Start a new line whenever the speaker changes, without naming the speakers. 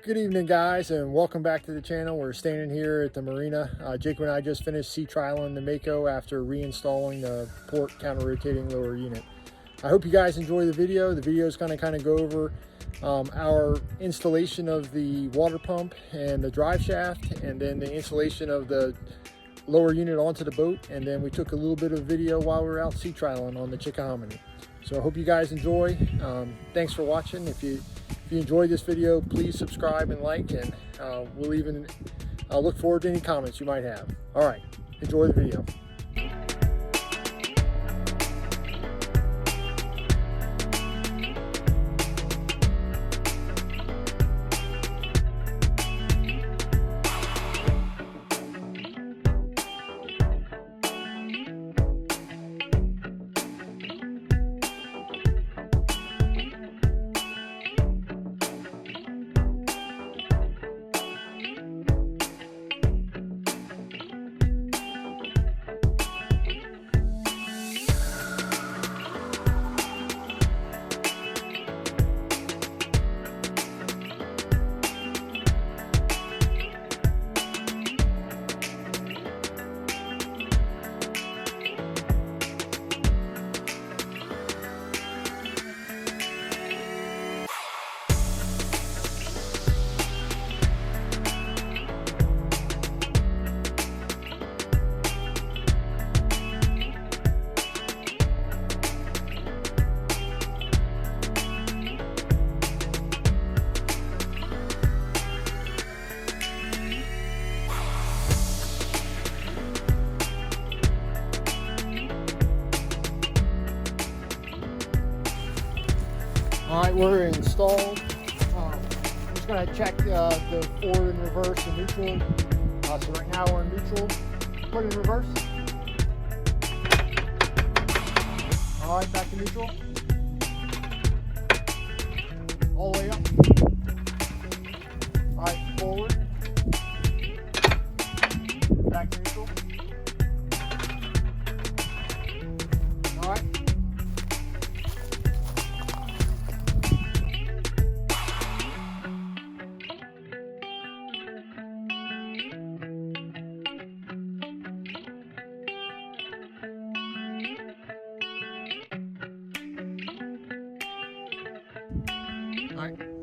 Good evening, guys, and welcome back to the channel. We're standing here at the marina. Jacob and I just finished sea trialing the Mako after reinstalling the port counter-rotating lower unit. I hope you guys enjoy the video. The video is going to kind of go over our installation of the water pump and the drive shaft, and then the installation of the lower unit onto the boat, and then we took a little bit of video while we were out sea trialing on the Chickahominy. So I hope you guys enjoy. Thanks for watching. If you enjoyed this video, please subscribe and like, and we'll even look forward to any comments you might have. All right, enjoy the video. All right, we're installed. I'm just going to check the forward and reverse and neutral. So right now we're in neutral. Put it in reverse. All right, back to neutral. All the way up. All right, forward. Back to neutral. All right. All right.